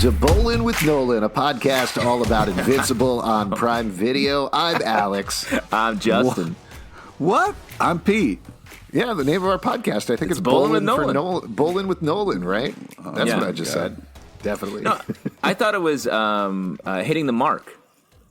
to Bowlin' with Nolan, a podcast all about Invincible on Prime Video. I'm Alex. I'm Justin. What? I'm Pete. Yeah, the name of our podcast. I think it's Bowlin' with Bowlin' Nolan. Bowlin' with Nolan, right? That's yeah. what I just said. Definitely. No, I thought it was hitting the mark.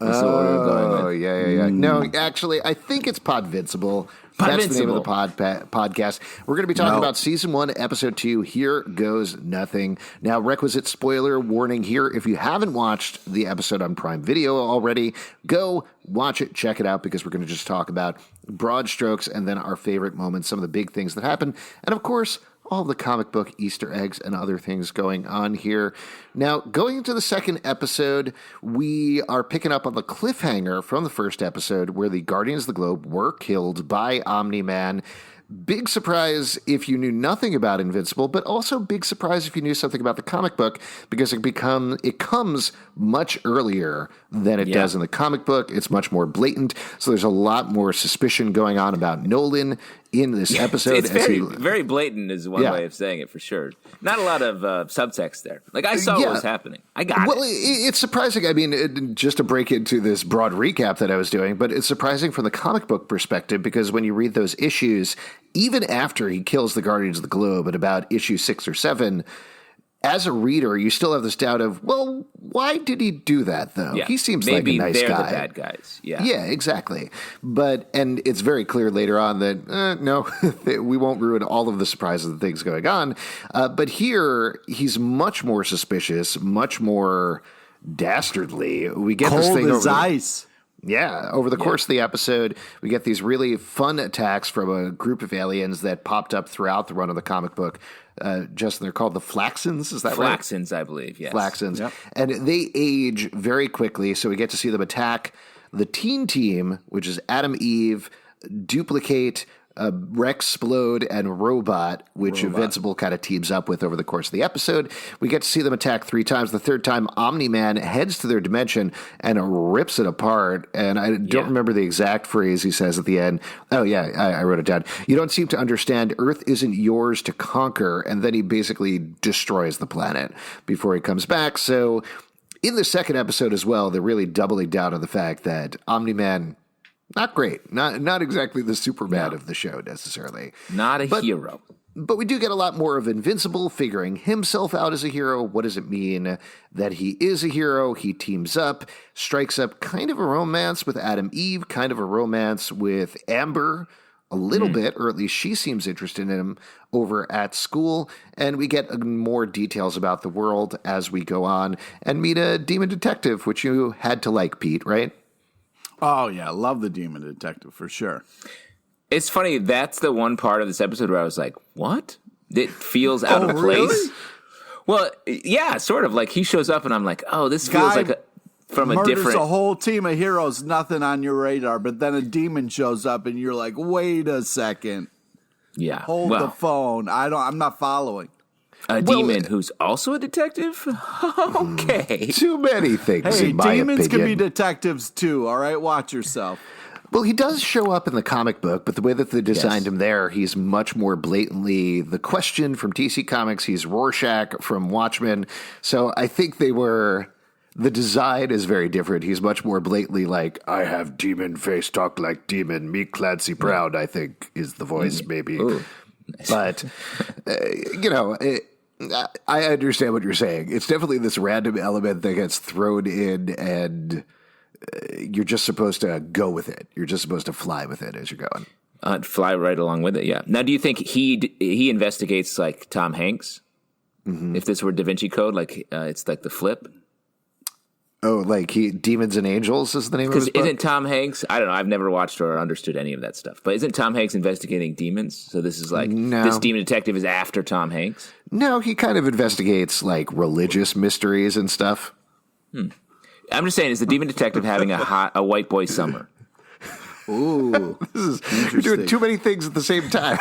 Oh, yeah. No, actually, I think it's Podvincible. That's the name of the podcast. We're going to be talking about Season 1, Episode 2, Here Goes Nothing. Now, requisite spoiler warning here. If you haven't watched the episode on Prime Video already, go watch it, check it out, because we're going to just talk about broad strokes and then our favorite moments, some of the big things that happen, and of course, all the comic book Easter eggs and other things going on here. Now, going into the second episode, we are picking up on the cliffhanger from the first episode where the Guardians of the Globe were killed by Omni-Man. Big surprise if you knew nothing about Invincible, but also big surprise if you knew something about the comic book, because it comes much earlier than it does in the comic book. It's much more blatant, so there's a lot more suspicion going on about Nolan in this episode. It's very blatant is one way of saying it, for sure. Not a lot of subtext there. Like, I saw what was happening. I got it. Well, it's surprising. I mean, just to break into this broad recap that I was doing, but it's surprising from the comic book perspective, because when you read those issues, even after he kills the Guardians of the Globe at about issue 6 or 7, as a reader, you still have this doubt of, well, why did he do that, though? Yeah. He seems like a nice guy. Maybe they're the bad guys. Yeah, exactly. And it's very clear later on that, no, we won't ruin all of the surprises and things going on. But here, he's much more suspicious, much more dastardly. We get Cold this thing as over ice. Over the course of the episode, we get these really fun attacks from a group of aliens that popped up throughout the run of the comic book. Justin, they're called the Flaxans, is that right? Flaxans, I believe, yes. Flaxans. Yep. And they age very quickly, so we get to see them attack the teen team, which is Adam, Eve, Duplicate, Rex, Plode, and Robot, which Invincible kind of teams up with over the course of the episode. We get to see them attack 3 times. The third time, Omni-Man heads to their dimension and rips it apart. And I don't remember the exact phrase he says at the end. Oh, yeah, I wrote it down. You don't seem to understand. Earth isn't yours to conquer. And then he basically destroys the planet before he comes back. So in the second episode as well, they're really doubling down on the fact that Omni-Man, not great. Not exactly the Superman of the show, necessarily. Not a hero. But we do get a lot more of Invincible figuring himself out as a hero. What does it mean that he is a hero? He teams up, strikes up kind of a romance with Adam Eve, kind of a romance with Amber, a little bit, or at least she seems interested in him over at school. And we get more details about the world as we go on and meet a demon detective, which you had to like, Pete, right? Oh, yeah. Love the demon detective for sure. It's funny. That's the one part of this episode where I was like, what? It feels out of place. Really? Well, yeah, sort of. Like, he shows up and I'm like, oh, this feels like from a different. A whole team of heroes, nothing on your radar, but then a demon shows up and you're like, wait a second. Yeah. Hold the phone. I'm not following. A demon who's also a detective? Okay. Too many things, in my opinion. Demons can be detectives too, all right? Watch yourself. Well, he does show up in the comic book, but the way that they designed him there, he's much more blatantly the Question from DC Comics. He's Rorschach from Watchmen. So I think the design is very different. He's much more blatantly like, I have demon face, talk like demon, me Clancy Brown, I think is the voice, maybe. Ooh. But, I understand what you're saying. It's definitely this random element that gets thrown in, and you're just supposed to go with it. You're just supposed to fly with it as you're going. Fly right along with it, yeah. Now, do you think he investigates like Tom Hanks? Mm-hmm. If this were Da Vinci Code, like it's like the flip? Oh, like Demons and Angels is the name of his book? Because isn't Tom Hanks, I don't know, I've never watched or understood any of that stuff, but isn't Tom Hanks investigating demons? So this is like, this demon detective is after Tom Hanks? No, he kind of investigates like religious mysteries and stuff. I'm just saying, is the demon detective having a white boy summer? Ooh, you're doing too many things at the same time.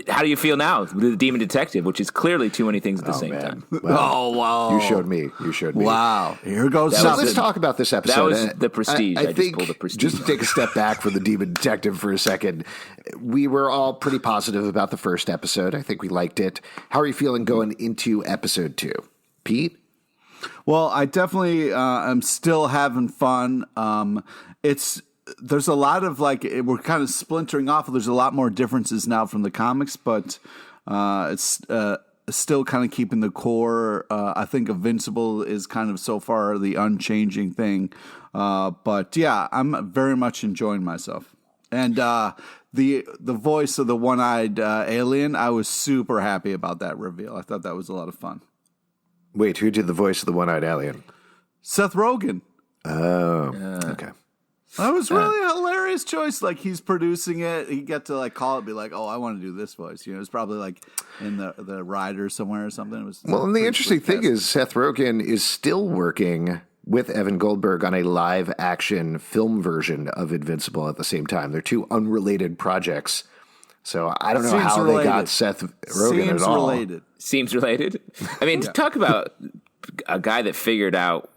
How do you feel now? The demon detective, which is clearly too many things at the same time. Well, wow. You showed me. Wow. Here goes So let's talk about this episode. That was the Prestige. I think, just pulled the Prestige. Just to take a step back from the demon detective for a second, we were all pretty positive about the first episode. I think we liked it. How are you feeling going into episode 2? Pete? Well, I definitely am still having fun. There's a lot of we're kind of splintering off. There's a lot more differences now from the comics, but it's still kind of keeping the core. I think Invincible is kind of so far the unchanging thing. But yeah, I'm very much enjoying myself. And the voice of the one-eyed alien, I was super happy about that reveal. I thought that was a lot of fun. Wait, who did the voice of the one-eyed alien? Seth Rogen. Oh, okay. That was really a hilarious choice. Like, he's producing it. He get to call it, be like, "Oh, I want to do this voice." It's probably in the rider somewhere or something. It was and the interesting thing is Seth Rogen is still working with Evan Goldberg on a live-action film version of Invincible at the same time. They're two unrelated projects. So I don't know how they got Seth Rogen at all. Seems related. I mean, to talk about a guy that figured out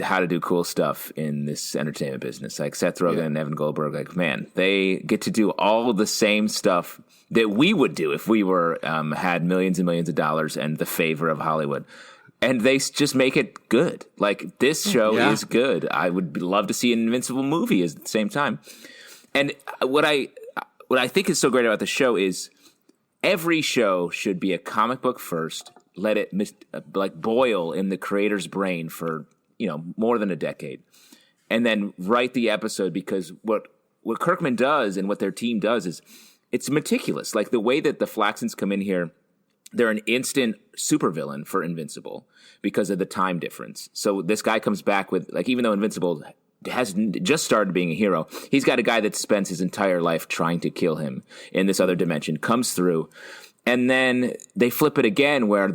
how to do cool stuff in this entertainment business, like Seth Rogen and Evan Goldberg, man, they get to do all the same stuff that we would do if we were had millions and millions of dollars and the favor of Hollywood. And they just make it good. Like, this show is good. I would love to see an Invincible movie at the same time. And what I think is so great about the show is every show should be a comic book first, let it boil in the creator's brain for more than a decade, and then write the episode, because what Kirkman does and what their team does is it's meticulous. Like, the way that the Flaxans come in here, they're an instant supervillain for Invincible because of the time difference. So this guy comes back with, even though Invincible has just started being a hero, he's got a guy that spends his entire life trying to kill him in this other dimension, comes through, and then they flip it again where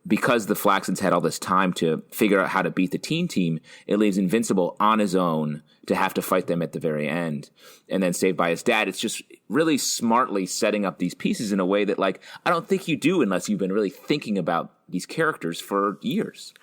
because the Flaxans had all this time to figure out how to beat the teen team, it leaves Invincible on his own to have to fight them at the very end, and then saved by his dad. It's just really smartly setting up these pieces in a way that, I don't think you do unless you've been really thinking about these characters for years.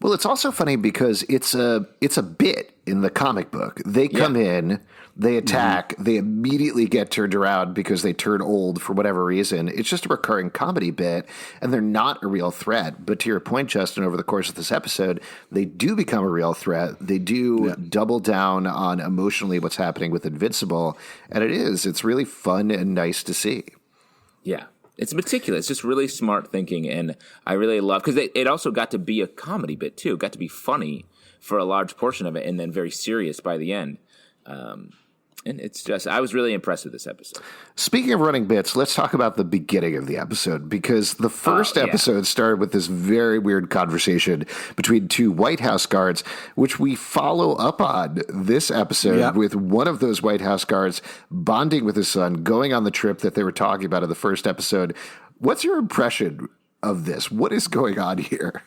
Well, it's also funny because it's a bit in the comic book. They come in, they attack, they immediately get turned around because they turn old for whatever reason. It's just a recurring comedy bit, and they're not a real threat. But to your point, Justin, over the course of this episode, they do become a real threat. They do double down on emotionally what's happening with Invincible, and it's really fun and nice to see. Yeah. It's meticulous, just really smart thinking, and I really love, because it also got to be a comedy bit too. It got to be funny for a large portion of it, and then very serious by the end. And I was really impressed with this episode. Speaking of running bits, let's talk about the beginning of the episode, because the first episode started with this very weird conversation between two White House guards, which we follow up on this episode with one of those White House guards bonding with his son, going on the trip that they were talking about in the first episode. What's your impression of this? What is going on here?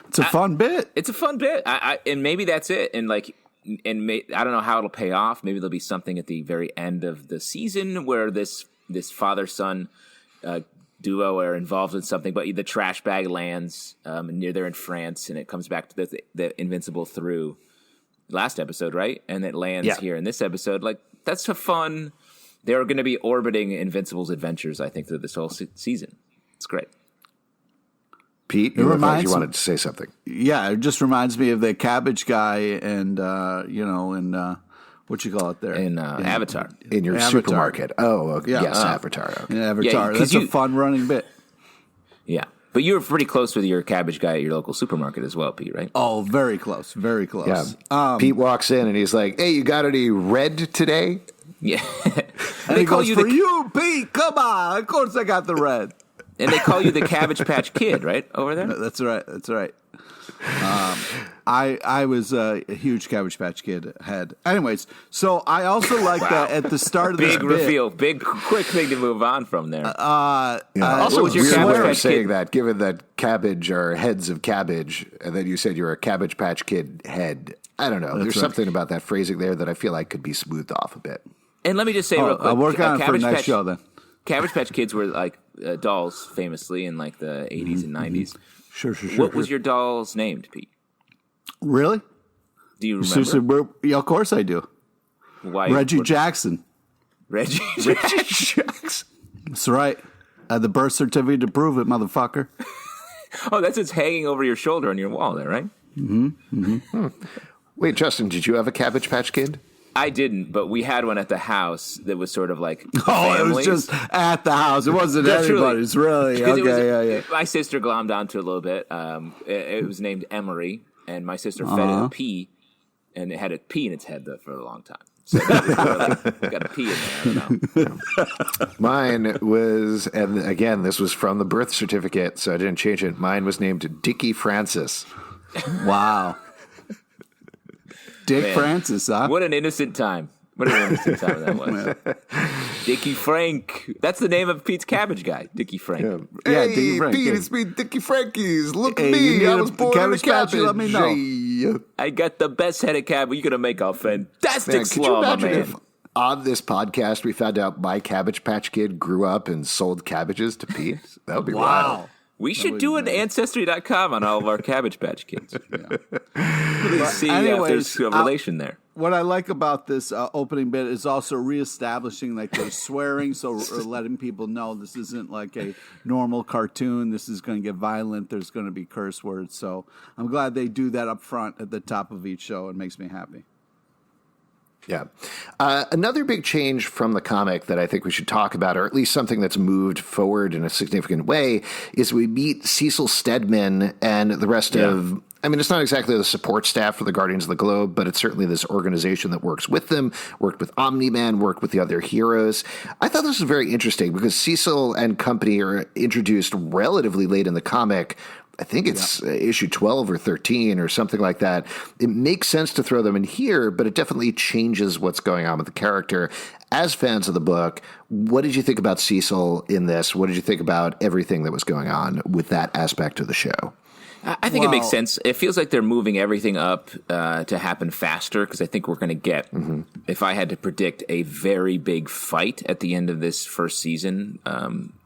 It's a fun bit. It's a fun bit. And maybe that's it. And I don't know how it'll pay off. Maybe there'll be something at the very end of the season where this father-son duo are involved in something, but the trash bag lands near there in France, and it comes back to the Invincible through last episode, right? And it lands here in this episode. That's a fun. They're going to be orbiting Invincible's adventures, I think, through this whole season. It's great. Pete, you wanted to say something. Yeah, it just reminds me of the Cabbage guy and, what you call it there? In Avatar. In your Avatar. Supermarket. Oh, okay. Yes, Avatar. Okay. In Avatar. That's a fun running bit. Yeah. But you were pretty close with your Cabbage guy at your local supermarket as well, Pete, right? Oh, very close. Very close. Yeah. Pete walks in and he's like, "Hey, you got any red today?" Yeah. And he goes, "For you, Pete, come on. Of course I got the red." And they call you the Cabbage Patch Kid, right, over there? That's right. I was a huge Cabbage Patch Kid head. Anyways, so I also like that at the start of this big reveal, quick thing to move on from there. Also, was your Cabbage Patch saying that, given that Cabbage are heads of cabbage, and then you said you're a Cabbage Patch Kid head. I don't know. There's something about that phrasing there that I feel like could be smoothed off a bit. And let me just say real quick, I'll work on it for next show then. Cabbage Patch Kids were dolls, famously in the 80s and 90s. Sure. What was your doll's named, Pete? Really? Do you remember? Yeah, of course I do. Why? Reggie Jackson. Reggie Jackson. That's right. I had the birth certificate to prove it, motherfucker. Oh, that's it's hanging over your shoulder on your wall there, right? Wait, Justin, did you have a Cabbage Patch Kid? I didn't, but we had one at the house that was sort of like it was just at the house. It wasn't anybody's, really. Okay, yeah. My sister glommed onto it a little bit. It was named Emery, and my sister fed it a pea, and it had a pea in its head for a long time. So got a pea in there. I don't know. Mine was, and again, this was from the birth certificate, so I didn't change it. Mine was named Dickie Francis. Wow. Dick Francis, huh? What an innocent time. What an innocent time that was. Dickie Frank. That's the name of Pete's Cabbage guy, Dickie Frank. Yeah, Hey, Dickie Frank, Pete, it's me, Dickie Frankies. Look at Hey, me. you I need was a born in a Cabbage Patch, cabbage. let me know. I got the best head of cabbage. You're going to make a fantastic Man, could you slaw, my imagine man. if on this podcast we found out my Cabbage Patch Kid grew up and sold cabbages to Pete? That would be wild. We should do an Ancestry.com on all of our Cabbage Patch Kids. Please see if there's a relation there. What I like about this opening bit is also reestablishing like they're swearing, so letting people know this isn't like a normal cartoon. This is going to get violent. There's going to be curse words. So I'm glad they do that up front at the top of each show. It makes me happy. Yeah. Another big change from the comic that I think we should talk about, or at least something that's moved forward in a significant way, is we meet Cecil Stedman and the rest of, I mean, it's not exactly the support staff for the Guardians of the Globe, but it's certainly this organization that works with them, worked with Omni-Man, worked with the other heroes. I thought this was very interesting because Cecil and company are introduced relatively late in the comic. I think it's issue 12 or 13 or something like that. It makes sense to throw them in here, but it definitely changes what's going on with the character. As fans of the book, what did you think about Cecil in this? What did you think about everything that was going on with that aspect of the show? I think it makes sense. It feels like they're moving everything up to happen faster because I think we're going to get, if I had to predict, a very big fight at the end of this first season.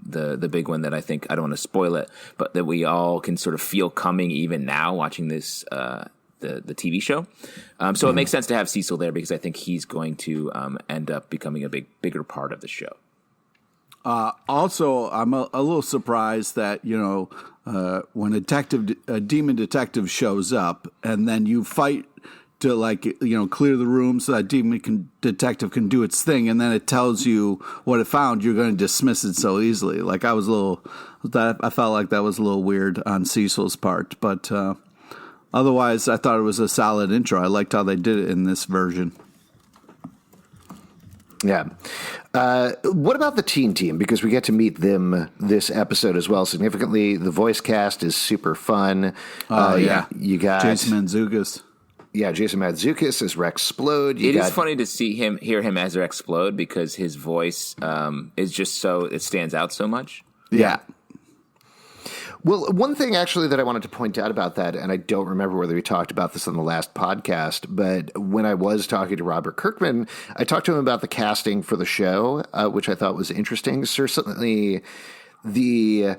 The big one that I think, I don't want to spoil it, but that we all can sort of feel coming even now watching this the TV show. So it makes sense to have Cecil there because I think he's going to end up becoming a bigger part of the show. Also, I'm a little surprised that, when a demon detective shows up and then you fight to clear the room so that detective can do its thing, and then it tells you what it found, you're going to dismiss it so easily. I felt like that was a little weird on Cecil's part, but otherwise I thought it was a solid intro. I liked how they did it in this version. Yeah. What about the teen team? Because we get to meet them this episode as well significantly. The voice cast is super fun. You got Jason Mantzoukas. Yeah, Jason Mantzoukas as Rex Plode. It is funny to hear him as Rex Plode because his voice is just it stands out so much. Yeah. Well, one thing actually that I wanted to point out about that, and I don't remember whether we talked about this on the last podcast, but when I was talking to Robert Kirkman, I talked to him about the casting for the show, which I thought was interesting. Certainly, the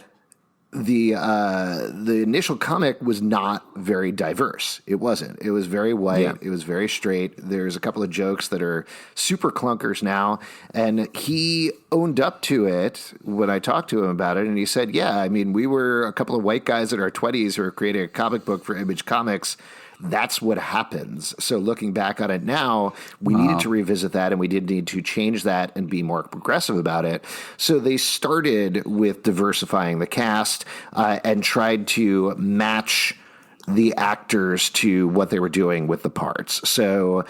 initial comic was not very diverse. It wasn't. It was very white. Yeah. It was very straight. There's a couple of jokes that are super clunkers now. And he owned up to it when I talked to him about it. And he said, yeah, I mean, we were a couple of white guys in our 20s who were creating a comic book for Image Comics. That's what happens. So looking back on it now, we needed to revisit that, and we did need to change that and be more progressive about it. So they started with diversifying the cast and tried to match the actors to what they were doing with the parts. So,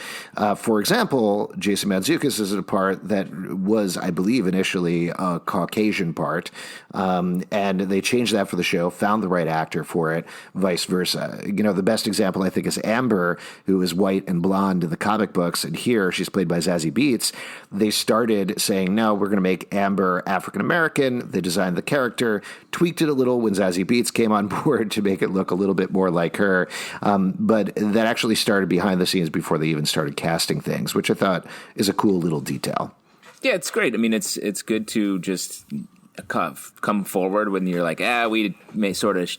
for example, Jason Mantzoukas is a part that was, I believe, initially a Caucasian part, and they changed that for the show, found the right actor for it, vice versa. The best example, I think, is Amber, who is white and blonde in the comic books, and here she's played by Zazie Beetz. They started saying, no, we're going to make Amber African-American. They designed the character, tweaked it a little when Zazie Beetz came on board to make it look a little bit more like her, but that actually started behind the scenes before they even started casting things, which I thought is a cool little detail. Yeah, it's great. I mean, it's good to just come forward when you're like, we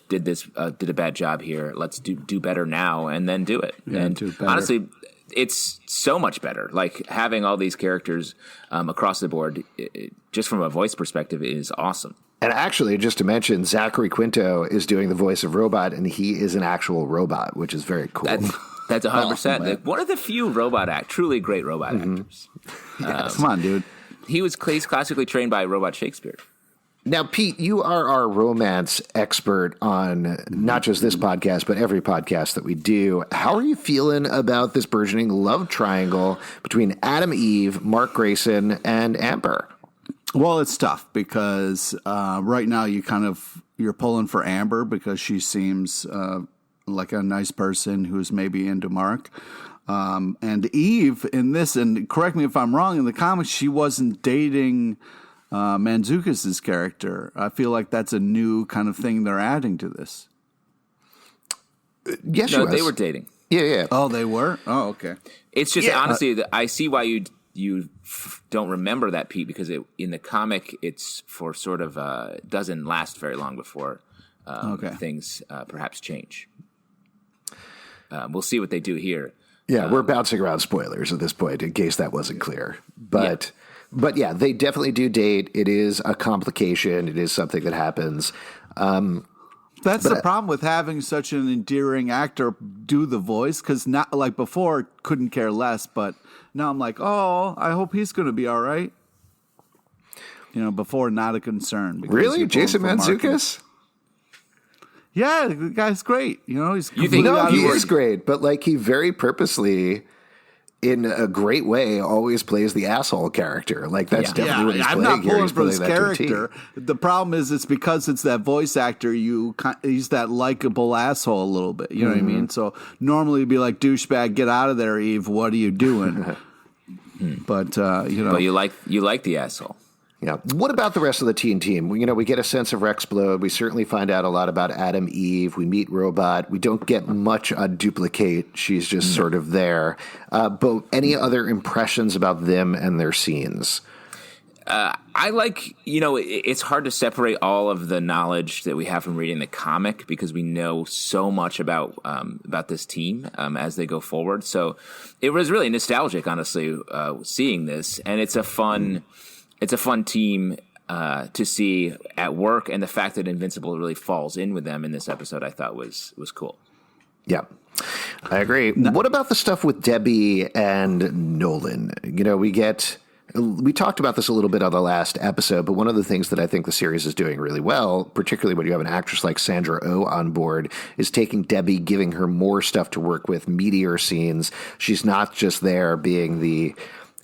did a bad job here. Let's do better now, and then do it. Yeah, and honestly, it's so much better. Like having all these characters across the board, just from a voice perspective, is awesome. And actually, just to mention, Zachary Quinto is doing the voice of Robot, and he is an actual robot, which is very cool. That's 100%. Like, one of the few truly great robot actors. Yes. Come on, dude. He's classically trained by Robot Shakespeare. Now, Pete, you are our romance expert on not just this podcast, but every podcast that we do. How are you feeling about this burgeoning love triangle between Adam Eve, Mark Grayson, and Amber? Well, it's tough because right now you're pulling for Amber because she seems like a nice person who's maybe into Mark. And Eve in this, and correct me if I'm wrong, in the comics, she wasn't dating Mantzoukas' character. I feel like that's a new kind of thing they're adding to this. Yes, no, they were dating. Yeah. Oh, they were? Oh, okay. It's just honestly, I see why you don't remember that, Pete, because in the comic, it's for sort of doesn't last very long before things perhaps change. We'll see what they do here. Yeah, we're bouncing around spoilers at this point in case that wasn't clear. But yeah, they definitely do date. It is a complication. It is something that happens. That's the problem with having such an endearing actor do the voice, because not like before, couldn't care less, but now I'm like, oh, I hope he's going to be all right. Before, not a concern. Really? Jason Mantzoukas? Yeah, the guy's great. He's he is great, but like he very purposely, in a great way, always plays the asshole character. Like that's definitely what he's playing. I'm not here. pulling for his character. The problem is, it's because it's that voice actor. He's that likable asshole a little bit. You know what I mean? So normally it'd be like, douchebag, get out of there, Eve. What are you doing? But But you like the asshole. Yeah. What about the rest of the teen team? We get a sense of Plode. We certainly find out a lot about Adam Eve. We meet Robot. We don't get much on Duplicate. She's just sort of there. But any other impressions about them and their scenes? I like, it's hard to separate all of the knowledge that we have from reading the comic because we know so much about this team as they go forward. So it was really nostalgic, honestly, seeing this. And it's a fun team to see at work, and the fact that Invincible really falls in with them in this episode, I thought was cool. Yeah, I agree. What about the stuff with Debbie and Nolan? We talked about this a little bit on the last episode, but one of the things that I think the series is doing really well, particularly when you have an actress like Sandra Oh on board, is taking Debbie, giving her more stuff to work with, meatier scenes. She's not just there being the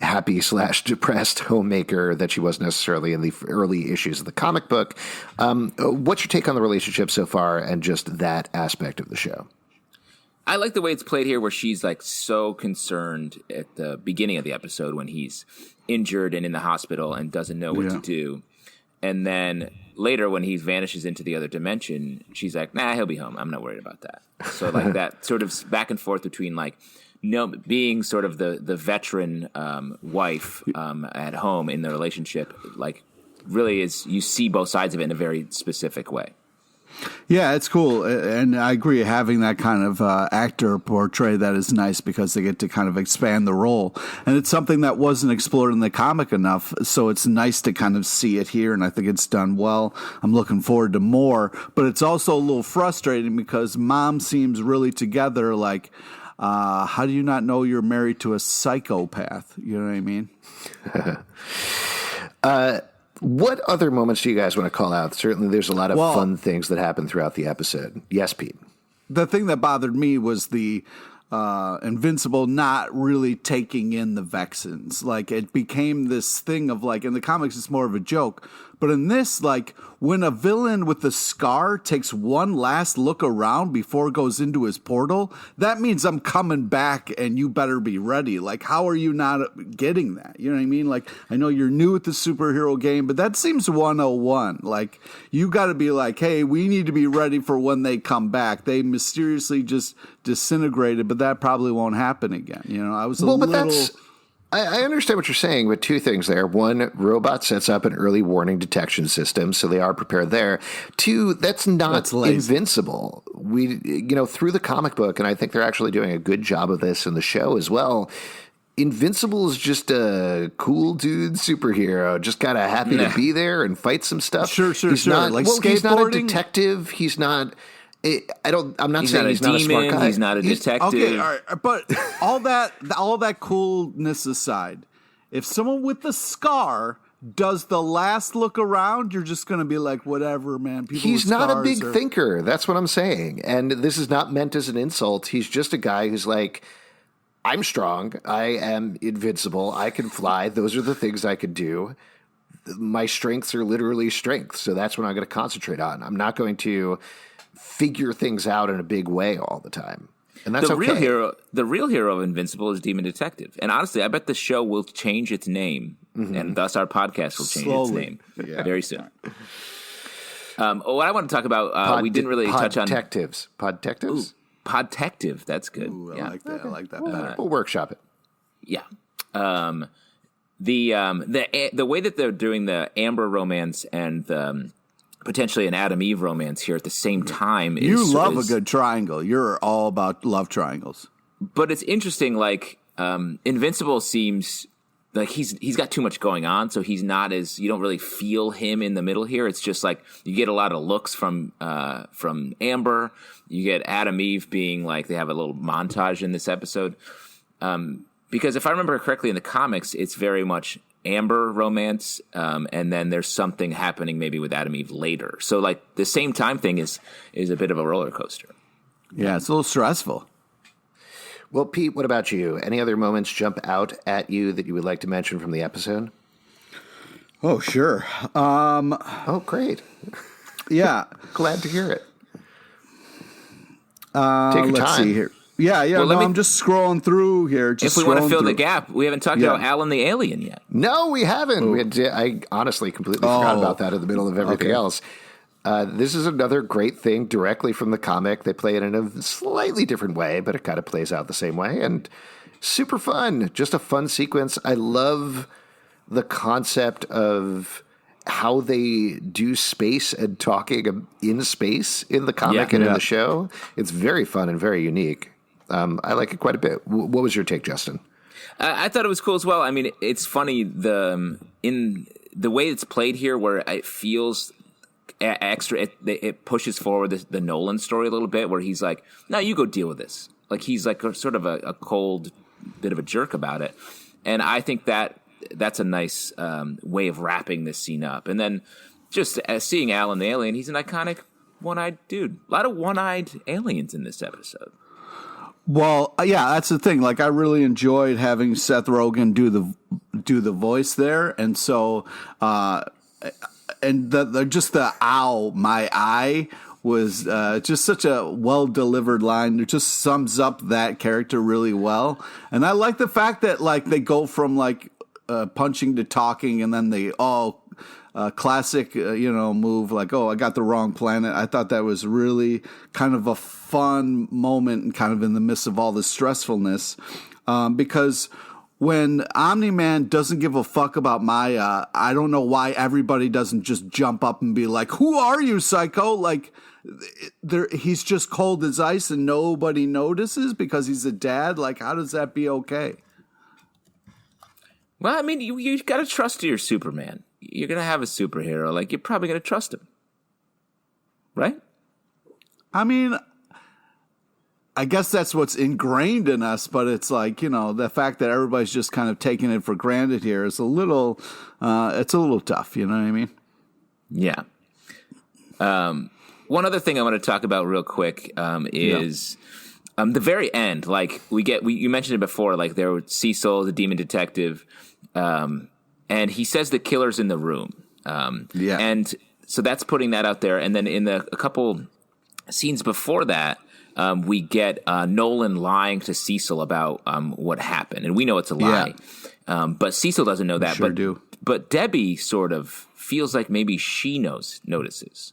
happy/depressed homemaker that she was necessarily in the early issues of the comic book. What's your take on the relationship so far and just that aspect of the show? I like the way it's played here, where she's like so concerned at the beginning of the episode when he's injured and in the hospital and doesn't know what to do. And then later when he vanishes into the other dimension, she's like, nah, he'll be home. I'm not worried about that. So like that sort of back and forth between like, being sort of the veteran wife at home in the relationship, like really is, you see both sides of it in a very specific way. Yeah, it's cool. And I agree, having that kind of actor portray that is nice because they get to kind of expand the role. And it's something that wasn't explored in the comic enough, so it's nice to kind of see it here, and I think it's done well. I'm looking forward to more. But it's also a little frustrating because Mom seems really together, like, how do you not know you're married to a psychopath? You know what I mean? What other moments do you guys want to call out? Certainly there's a lot of fun things that happen throughout the episode. Yes, Pete. The thing that bothered me was the Invincible not really taking in the Vexans. Like, it became this thing of like, in the comics it's more of a joke, but in this, like, when a villain with the scar takes one last look around before it goes into his portal, that means I'm coming back and you better be ready. Like, how are you not getting that? You know what I mean? Like, I know you're new at the superhero game, but that seems 101. Like, you got to be like, hey, we need to be ready for when they come back. They mysteriously just disintegrated, but that probably won't happen again. I was a little... I understand what you're saying, but two things there. One, Robot sets up an early warning detection system, so they are prepared there. Two, that's Invincible. We, through the comic book, and I think they're actually doing a good job of this in the show as well. Invincible is just a cool dude superhero, just kind of happy to be there and fight some stuff. Sure. He's not a detective. He's not. I'm not saying he's not a smart guy. He's not a detective. Okay, all right, but all that coolness aside, if someone with the scar does the last look around, you're just going to be like, whatever, man. He's not a big thinker. That's what I'm saying. And this is not meant as an insult. He's just a guy who's like, I'm strong. I am invincible. I can fly. Those are the things I could do. My strengths are literally strengths. So that's what I'm going to concentrate on. I'm not going to figure things out in a big way all the time. And that's the real hero of Invincible is Demon Detective. And honestly, I bet the show will change its name, and thus our podcast will change its name very soon. What I want to talk about, we didn't really touch on Podtectives. Podtectives? Podtective. That's good. Ooh, I like that. I like that. We'll workshop it. Yeah. The way that they're doing the Amber romance and potentially an Adam Eve romance here at the same time. You love a good triangle. You're all about love triangles. But it's interesting, like, Invincible seems like he's got too much going on, so he's not as, you don't really feel him in the middle here. It's just like you get a lot of looks from Amber. You get Adam Eve being like, they have a little montage in this episode. Because if I remember correctly in the comics, it's very much Amber romance, and then there's something happening maybe with Adam Eve later. So like the same time thing is a bit of a roller coaster. Yeah, it's a little stressful. Well, Pete, what about you? Any other moments jump out at you that you would like to mention from the episode? Oh, sure. Oh, great. Yeah. Glad to hear it. Take your let's time. See here. Yeah. Well, I'm just scrolling through here. If we want to fill the gap, we haven't talked about Alan the Alien yet. No, we haven't. I honestly completely forgot about that in the middle of everything else. This is another great thing directly from the comic. They play it in a slightly different way, but it kind of plays out the same way. And super fun. Just a fun sequence. I love the concept of how they do space and talking in space in the comic and in the show. It's very fun and very unique. I like it quite a bit. What was your take, Justin? I thought it was cool as well. I mean, it's funny in the way it's played here, where it feels extra. It pushes forward the Nolan story a little bit, where he's like, "No, you go deal with this." Like he's like sort of a cold bit of a jerk about it, and I think that's a nice way of wrapping this scene up. And then just seeing Alan the Alien, he's an iconic one-eyed dude. A lot of one-eyed aliens in this episode. Well, yeah, that's the thing. Like, I really enjoyed having Seth Rogen do the voice there, and so and the ow, my eye was just such a well delivered line. It just sums up that character really well, and I like the fact that like they go from like punching to talking, and then they classic, move like, oh, I got the wrong planet. I thought that was really kind of a fun moment and kind of in the midst of all the stressfulness. Because when Omni-Man doesn't give a fuck about Maya, I don't know why everybody doesn't just jump up and be like, who are you, psycho? Like, he's just cold as ice and nobody notices because he's a dad. Like, how does that be okay? Well, I mean, you got to trust your Superman. You're going to have a superhero. Like, you're probably going to trust him. Right? I mean, I guess that's what's ingrained in us, but it's like, the fact that everybody's just kind of taking it for granted here is it's a little tough. You know what I mean? Yeah. One other thing I want to talk about real quick is the very end. Like, you mentioned it before, like there was Cecil, the demon detective, and he says the killer's in the room. And so that's putting that out there. And then in a couple scenes before that, we get Nolan lying to Cecil about what happened. And we know it's a lie. But Cecil doesn't know that. But Debbie sort of feels like maybe she notices.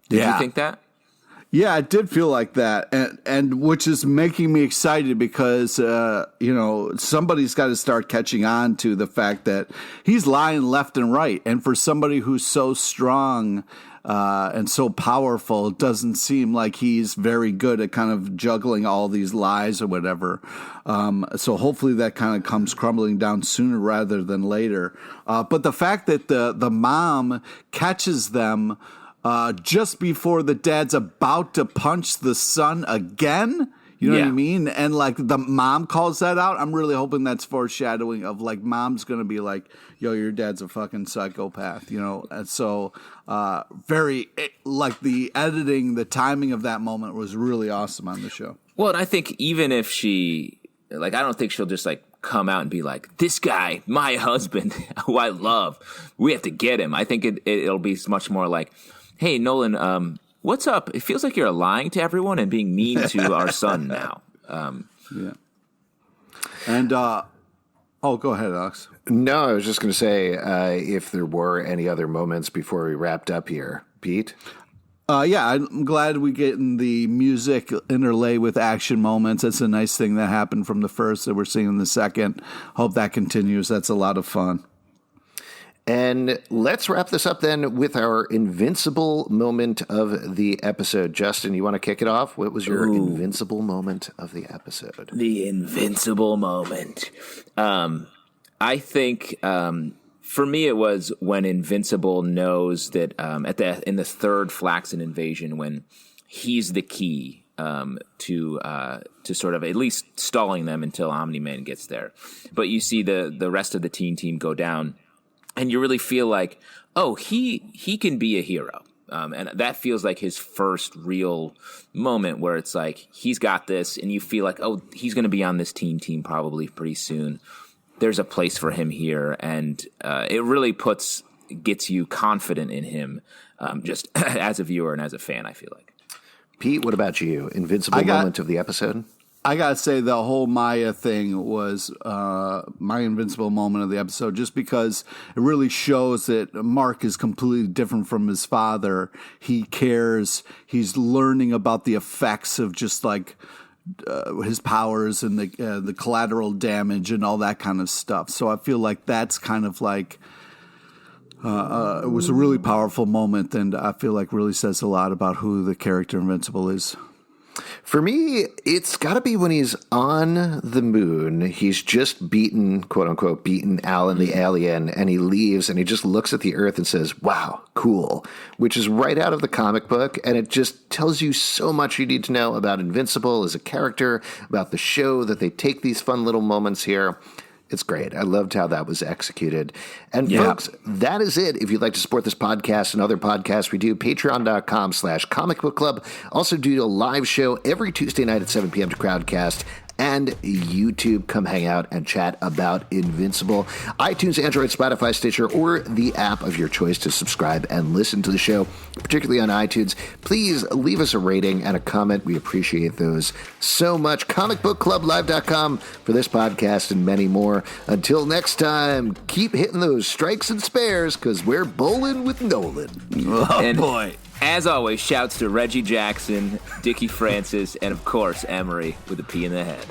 Did you think that? Yeah, it did feel like that, and which is making me excited because somebody's got to start catching on to the fact that he's lying left and right, and for somebody who's so strong, and so powerful, it doesn't seem like he's very good at kind of juggling all these lies or whatever. So hopefully that kind of comes crumbling down sooner rather than later. But the fact that the mom catches them just before the dad's about to punch the son again. You know what I mean? And like the mom calls that out. I'm really hoping that's foreshadowing of like mom's going to be like, yo, your dad's a fucking psychopath, you know? And so like the editing, the timing of that moment was really awesome on the show. Well, and I think even if she, like, I don't think she'll just like come out and be like, this guy, my husband, who I love, we have to get him. I think it'll be much more like, hey, Nolan, what's up? It feels like you're lying to everyone and being mean to our son now. And, go ahead, Alex. No, I was just going to say if there were any other moments before we wrapped up here. Pete? I'm glad we get in the music interlay with action moments. That's a nice thing that happened from the first that we're seeing in the second. Hope that continues. That's a lot of fun. And let's wrap this up then with our Invincible moment of the episode. Justin, you want to kick it off? What was your Invincible moment of the episode? The Invincible moment. I think for me it was when Invincible knows that in the third Flaxan invasion, when he's the key to sort of at least stalling them until Omni-Man gets there. But you see the rest of the teen team go down. And you really feel like, oh, he can be a hero. And that feels like his first real moment where it's like, he's got this, and you feel like, oh, he's going to be on this teen team probably pretty soon. There's a place for him here. And it really gets you confident in him, just as a viewer and as a fan, I feel like. Pete, what about you? Invincible moment of the episode? I gotta say the whole Maya thing was my invincible moment of the episode, just because it really shows that Mark is completely different from his father. He cares. He's learning about the effects of just like his powers and the collateral damage and all that kind of stuff. So I feel like that's kind of like it was a really powerful moment, and I feel like really says a lot about who the character Invincible is. For me, it's got to be when he's on the moon. He's just quote unquote, beaten Alan the alien, and he leaves and he just looks at the Earth and says, wow, cool, which is right out of the comic book. And it just tells you so much you need to know about Invincible as a character, about the show, that they take these fun little moments here. It's great. I loved how that was executed. And folks, that is it. If you'd like to support this podcast and other podcasts we do, patreon.com/Comic Book Club. Also do a live show every Tuesday night at 7 p.m. to Crowdcast. And YouTube. Come hang out and chat about Invincible. iTunes, Android, Spotify, Stitcher, or the app of your choice to subscribe and listen to the show, particularly on iTunes. Please leave us a rating and a comment. We appreciate those so much. ComicBookClubLive.com for this podcast and many more. Until next time, keep hitting those strikes and spares, because we're bowling with Nolan. Oh, boy. As always, shouts to Reggie Jackson, Dickie Francis, and of course, Emery with a P in the head.